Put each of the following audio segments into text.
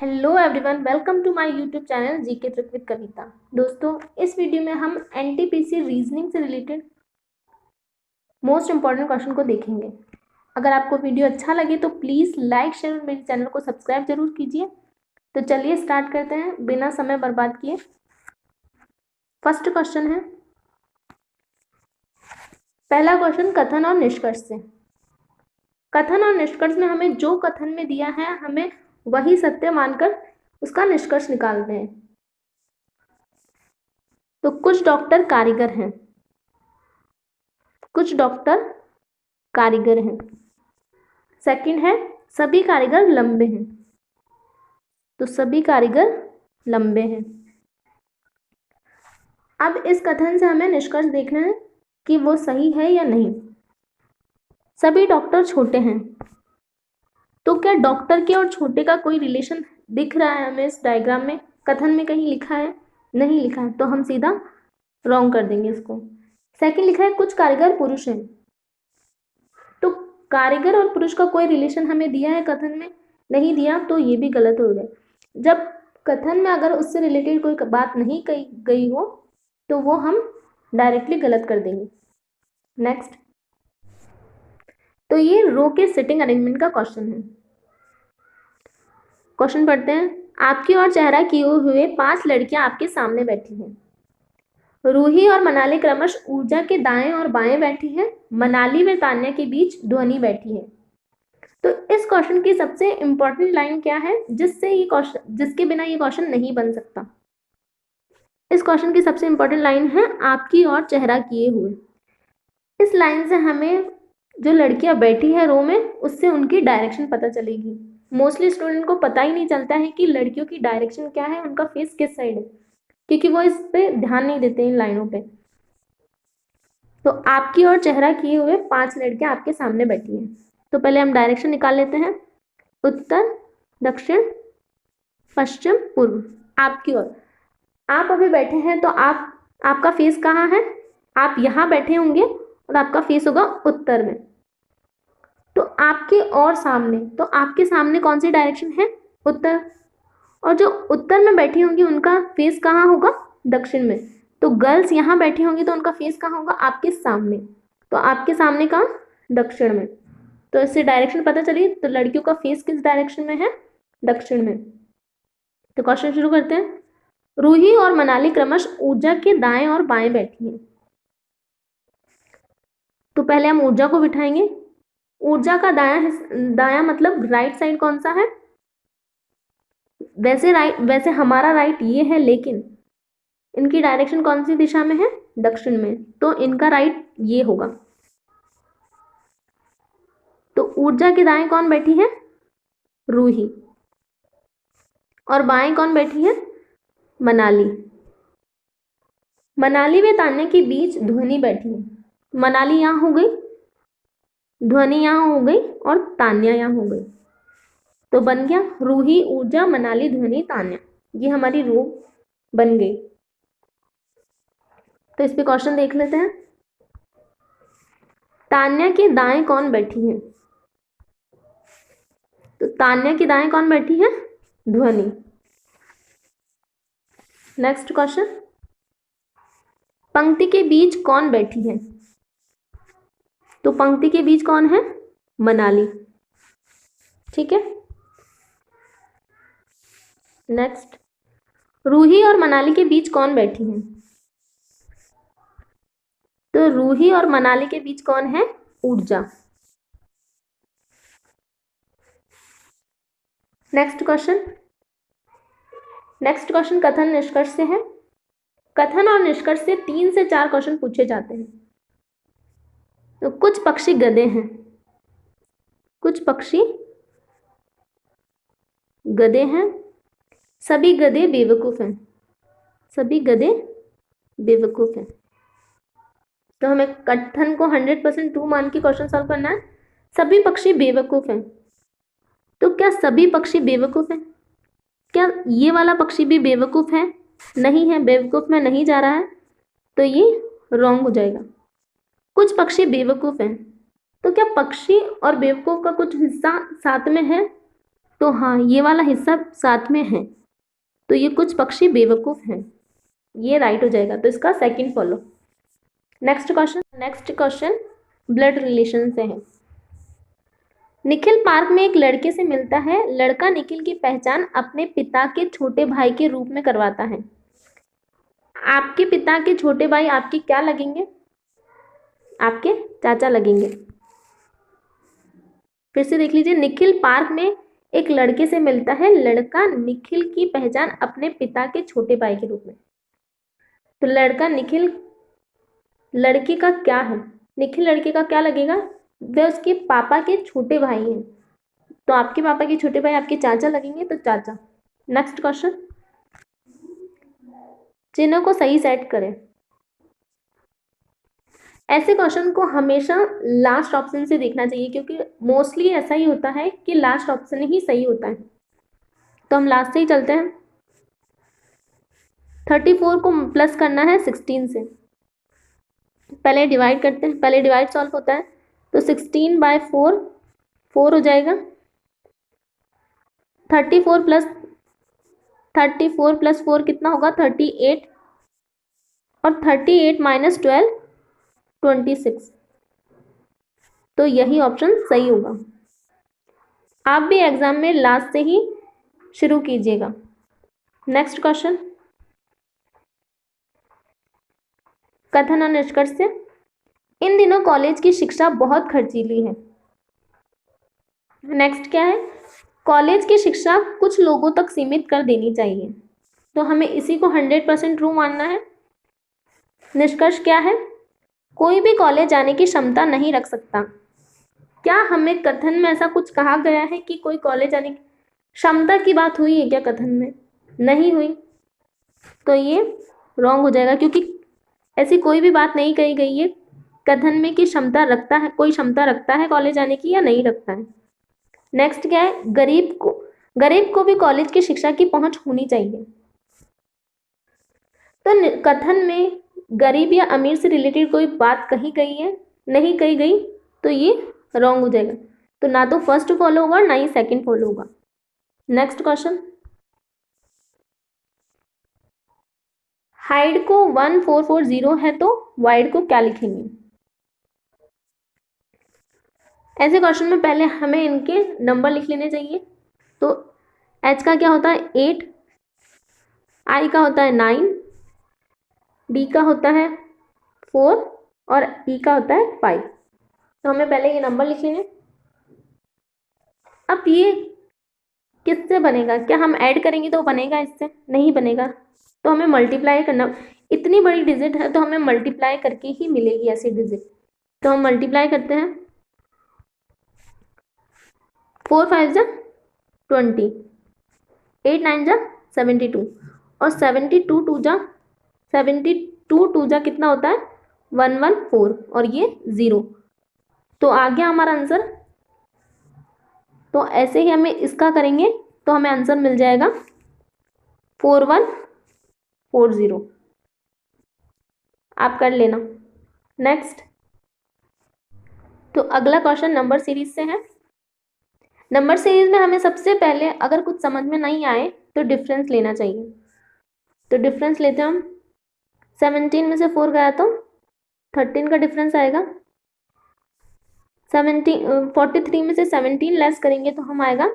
Hello everyone, welcome to my YouTube channel GK trick with Kavita. दोस्तों, इस video में हम एनटीपीसी रीजनिंग से रिलेटेड मोस्ट इंपॉर्टेंट क्वेश्चन को देखेंगे। अगर आपको वीडियो अच्छा लगे तो प्लीज़ लाइक शेयर और मेरे चैनल को सब्सक्राइब जरूर कीजिए। तो चलिए स्टार्ट करते हैं बिना समय बर्बाद किए। फर्स्ट क्वेश्चन है, पहला क्वेश्चन कथन और निष्कर्ष से। कथन और निष्कर्ष में हमें जो कथन में दिया है हमें वही सत्य मानकर उसका निष्कर्ष निकालते हैं। तो कुछ डॉक्टर कारीगर हैं, कुछ डॉक्टर कारीगर हैं। सेकंड है, सभी कारीगर लंबे हैं, तो सभी कारीगर लंबे हैं। अब इस कथन से हमें निष्कर्ष देखना है कि वो सही है या नहीं। सभी डॉक्टर छोटे हैं, तो क्या डॉक्टर के और छोटे का कोई रिलेशन दिख रहा है हमें इस डायग्राम में? कथन में कहीं लिखा है? नहीं लिखा है, तो हम सीधा रॉन्ग कर देंगे इसको। सेकंड लिखा है कुछ कारीगर पुरुष हैं, तो कारीगर और पुरुष का कोई रिलेशन हमें दिया है कथन में? नहीं दिया, तो ये भी गलत हो गया। जब कथन में अगर उससे रिलेटेड कोई बात नहीं कही गई हो तो वो हम डायरेक्टली गलत कर देंगे। नेक्स्ट, तो ये रो के सिटिंग अरेंजमेंट का क्वेश्चन है। क्वेश्चन पढ़ते हैं। आपकी ओर चेहरा किए हुए 5 लड़कियां आपके सामने बैठी हैं। रूही और मनाली क्रमश ऊर्जा के दाएं और बाएं बैठी है। मनाली व तान्या के बीच ध्वनि बैठी है। तो इस क्वेश्चन की सबसे इंपॉर्टेंट लाइन क्या है जिसके बिना ये क्वेश्चन नहीं बन सकता? इस क्वेश्चन की सबसे इंपॉर्टेंट लाइन है आपकी ओर चेहरा किए हुए। इस लाइन से हमें जो लड़कियां बैठी है रो में उससे उनकी डायरेक्शन पता चलेगी। मोस्टली स्टूडेंट को पता ही नहीं चलता है कि लड़कियों की डायरेक्शन क्या है, उनका फेस किस साइड है, क्योंकि वो इस पे ध्यान नहीं देते इन लाइनों पे। तो आपकी ओर चेहरा किए हुए 5 लड़कियां आपके सामने बैठी हैं। तो पहले हम डायरेक्शन निकाल लेते हैं। उत्तर, दक्षिण, पश्चिम, पूर्व। आपकी ओर आप अभी बैठे हैं, तो आपका फेस कहाँ है? आप यहाँ बैठे होंगे और आपका फेस होगा उत्तर में। तो आपके और सामने, तो आपके सामने कौन सी डायरेक्शन है? उत्तर। और जो उत्तर में बैठी होंगी उनका फेस कहाँ होगा? दक्षिण में। तो गर्ल्स यहाँ बैठी होंगी तो उनका फेस कहाँ होगा? आपके सामने। तो आपके सामने कहाँ? दक्षिण में। तो इससे डायरेक्शन पता चली। तो लड़कियों का फेस किस डायरेक्शन में है? दक्षिण में। तो क्वेश्चन शुरू करते हैं। रूही और मनाली क्रमश ऊर्जा के दाएं और बाएं बैठी हैं। तो पहले हम ऊर्जा को बिठाएंगे। ऊर्जा का दायां मतलब राइट साइड कौन सा है? वैसे हमारा राइट ये है, लेकिन इनकी डायरेक्शन कौन सी दिशा में है? दक्षिण में। तो इनका राइट ये होगा। तो ऊर्जा के दाएं कौन बैठी है? रूही। और बाएं कौन बैठी है? मनाली। मनाली व तान्या के बीच ध्वनि बैठी है। मनाली यहां हो गई, ध्वनि यहां हो गई और तान्या यहां हो गई। तो बन गया रूही, ऊर्जा, मनाली, ध्वनि, तान्या। ये हमारी रो बन गई। तो इस पे क्वेश्चन देख लेते हैं। तान्या के दाएं कौन बैठी है? तो तान्या के दाएं कौन बैठी है? ध्वनि। नेक्स्ट क्वेश्चन, पंक्ति के बीच कौन बैठी है? तो पंक्ति के बीच कौन है? मनाली। ठीक है। नेक्स्ट, रूही और मनाली के बीच कौन बैठी है? तो रूही और मनाली के बीच कौन है? ऊर्जा। नेक्स्ट क्वेश्चन कथन निष्कर्ष से है। कथन और निष्कर्ष से 3 से 4 क्वेश्चन पूछे जाते हैं। तो कुछ पक्षी गधे हैं, कुछ पक्षी गधे हैं, सभी गधे बेवकूफ हैं, सभी गधे बेवकूफ हैं। तो हमें कथन को 100% ट्रू मान के क्वेश्चन सॉल्व करना है। सभी पक्षी बेवकूफ हैं, तो क्या सभी पक्षी बेवकूफ हैं? क्या ये वाला पक्षी भी बेवकूफ है? नहीं है, बेवकूफ में नहीं जा रहा है, तो ये रॉन्ग हो जाएगा। कुछ पक्षी बेवकूफ हैं, तो क्या पक्षी और बेवकूफ का कुछ हिस्सा साथ में है? तो हाँ, ये वाला हिस्सा साथ में है, तो ये कुछ पक्षी बेवकूफ़ हैं, ये राइट हो जाएगा। तो इसका second follow. Next question blood relation से है। निखिल पार्क में एक लड़के से मिलता है। लड़का निखिल की पहचान अपने पिता के छोटे भाई के रूप में करवाता है। आपके पिता के छोटे भाई आपके क्या लगेंगे? आपके चाचा लगेंगे। फिर से देख लीजिए, निखिल पार्क में एक लड़के से मिलता है। लड़का निखिल की पहचान अपने पिता के छोटे भाई के रूप में। तो लड़का निखिल लड़के का क्या है? निखिल लड़के का क्या लगेगा? वे उसके पापा के छोटे भाई हैं, तो आपके पापा के छोटे भाई आपके चाचा लगेंगे, तो चाचा। नेक्स्ट क्वेश्चन, चिन्हों को सही सेट करें। ऐसे क्वेश्चन को हमेशा लास्ट ऑप्शन से देखना चाहिए, क्योंकि मोस्टली ऐसा ही होता है कि लास्ट ऑप्शन ही सही होता है। तो हम लास्ट से ही चलते हैं। 34 को प्लस करना है 16 से। पहले डिवाइड करते हैं, पहले डिवाइड सॉल्व होता है। तो 16/4 4 हो जाएगा। 34 प्लस 4 कितना होगा? 38। और 38 माइनस 12 26। तो यही ऑप्शन सही होगा। आप भी एग्जाम में लास्ट से ही शुरू कीजिएगा। नेक्स्ट क्वेश्चन, कथन और निष्कर्ष से। इन दिनों कॉलेज की शिक्षा बहुत खर्चीली है। नेक्स्ट क्या है? कॉलेज की शिक्षा कुछ लोगों तक सीमित कर देनी चाहिए। तो हमें इसी को 100% ट्रू मानना है। निष्कर्ष क्या है? कोई भी कॉलेज जाने की क्षमता नहीं रख सकता। क्या हमें कथन में ऐसा कुछ कहा गया है कि कोई कॉलेज जाने की क्षमता की बात हुई है क्या कथन में? नहीं हुई, तो ये रॉन्ग हो जाएगा, क्योंकि ऐसी कोई भी बात नहीं कही गई है कथन में कि क्षमता रखता है, कोई क्षमता रखता है कॉलेज जाने की या नहीं रखता है। नेक्स्ट क्या है? गरीब को भी कॉलेज की शिक्षा की पहुंच होनी चाहिए। तो कथन में गरीब या अमीर से रिलेटेड कोई बात कही गई है? नहीं कही गई, तो ये रॉन्ग हो जाएगा। तो ना तो फर्स्ट फॉलो होगा, ना ही सेकंड फॉलो होगा। नेक्स्ट क्वेश्चन, हाइड को 1440 है, तो वाइड को क्या लिखेंगे? ऐसे क्वेश्चन में पहले हमें इनके नंबर लिख लेने चाहिए। तो एच का क्या होता है? 8, आई का होता है 9, डी का होता है 4 और ई का होता है 5। तो हमें पहले ये नंबर लिख लेंगे। अब ये किससे बनेगा? क्या हम ऐड करेंगे तो बनेगा? इससे नहीं बनेगा, तो हमें मल्टीप्लाई करना। इतनी बड़ी डिजिट है तो हमें मल्टीप्लाई करके ही मिलेगी ऐसी डिजिट। तो हम मल्टीप्लाई करते हैं। 4 5 जा 20, 8 9 जा 72 और 72 2 जा कितना होता है? 114 और ये 0। तो आ गया हमारा आंसर। तो ऐसे ही हमें इसका करेंगे तो हमें आंसर मिल जाएगा 4140। आप कर लेना। नेक्स्ट, तो अगला क्वेश्चन नंबर सीरीज से है। नंबर सीरीज में हमें सबसे पहले अगर कुछ समझ में नहीं आए तो डिफरेंस लेना चाहिए। तो डिफरेंस लेते हैं हम। 17 में से 4 गया तो 13 का डिफरेंस आएगा। 43 में से 17 लेस करेंगे तो हम आएगा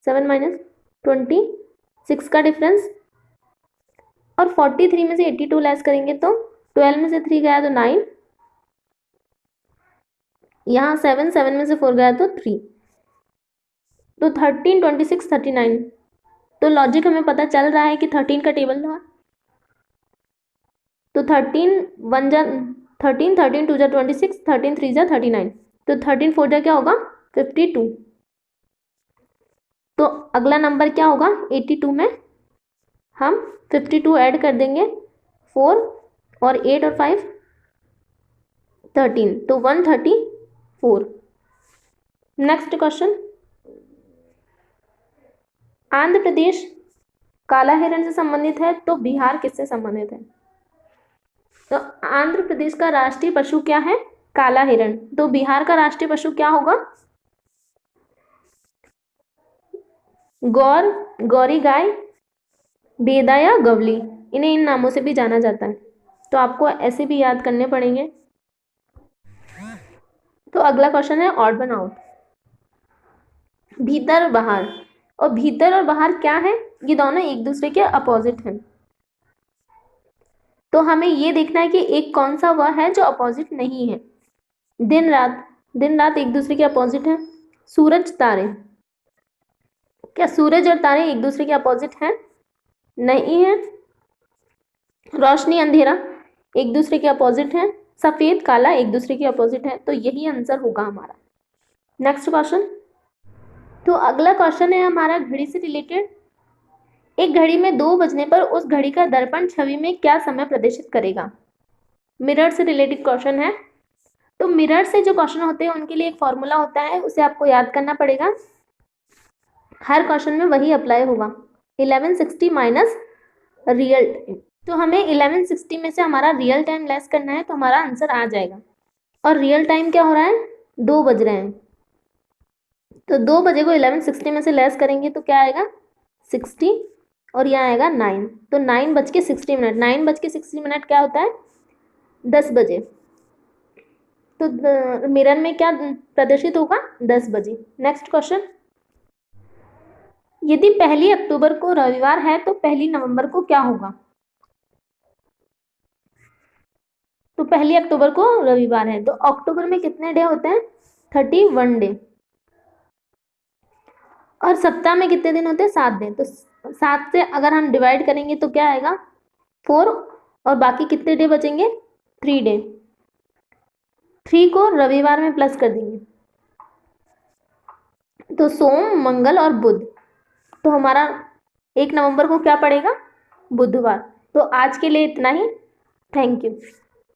7 माइनस 26 का डिफरेंस। और 43 में से 82 लेस करेंगे तो 12 में से 3 गया तो 9, यहाँ 7 में से 4 गया तो 3, तो 13 26 39। तो लॉजिक हमें पता चल रहा है कि 13 का टेबल था। तो 13 1 जा 13, 13 2 जा 26, 13 3 जा 39, तो 13 4 जा क्या होगा? 52। तो अगला नंबर क्या होगा? 82 में हम 52 ऐड कर देंगे, 4 और 8 और 5 13, तो 134। नेक्स्ट क्वेश्चन, आंध्र प्रदेश काला हिरण से संबंधित है, तो बिहार किससे संबंधित है? तो आंध्र प्रदेश का राष्ट्रीय पशु क्या है? काला हिरण। तो बिहार का राष्ट्रीय पशु क्या होगा? गौर, गौरी गाय, बेदा या गवली, इन्हें इन नामों से भी जाना जाता है। तो आपको ऐसे भी याद करने पड़ेंगे। तो अगला क्वेश्चन है ऑड वन आउट, भीतर और बाहर। और भीतर और बाहर क्या है, ये दोनों एक दूसरे के अपोजिट हैं। तो हमें ये देखना है कि एक कौन सा वह है जो अपोजिट नहीं है। दिन रात, दिन रात एक दूसरे के अपोजिट है। सूरज तारे, क्या सूरज और तारे एक दूसरे के अपोजिट हैं? नहीं है। रोशनी अंधेरा एक दूसरे के अपोजिट हैं। सफेद काला एक दूसरे के अपोजिट है। तो यही आंसर होगा हमारा। Next question. तो अगला क्वेश्चन है हमारा घड़ी से रिलेटेड। एक घड़ी में 2 बजने पर उस घड़ी का दर्पण छवि में क्या समय प्रदर्शित करेगा? मिरर से रिलेटेड क्वेश्चन है। तो मिरर से जो क्वेश्चन होते हैं उनके लिए एक फॉर्मूला होता है, उसे आपको याद करना पड़ेगा। हर क्वेश्चन में वही अप्लाई होगा, 1160 माइनस रियल टाइम। तो हमें 1160 में से हमारा रियल टाइम लेस करना है, तो हमारा आंसर आ जाएगा। और रियल टाइम क्या हो रहा है, 2 बज रहे हैं। तो 2 बजे को 1160 में से लेस करेंगे तो क्या आएगा, 60, और यहाँ आएगा 9। तो 9:60, 9:60 क्या होता है, 10 बजे। तो मिरर में क्या प्रदर्शित होगा, 10 बजे। Next question. यदि 1 अक्टूबर को रविवार है तो 1 नवंबर को क्या होगा? तो 1 अक्टूबर को रविवार है, तो अक्टूबर में कितने डे होते हैं, 31 डे। और सप्ताह में कितने दिन होते हैं, 7 दिन। तो 7 से अगर हम डिवाइड करेंगे तो क्या आएगा, 4, और बाकी कितने डे बचेंगे, 3 डे। 3 को रविवार में प्लस कर देंगे, तो सोम, मंगल और बुध। तो हमारा 1 नवंबर को क्या पड़ेगा, बुधवार। तो आज के लिए इतना ही। Thank you.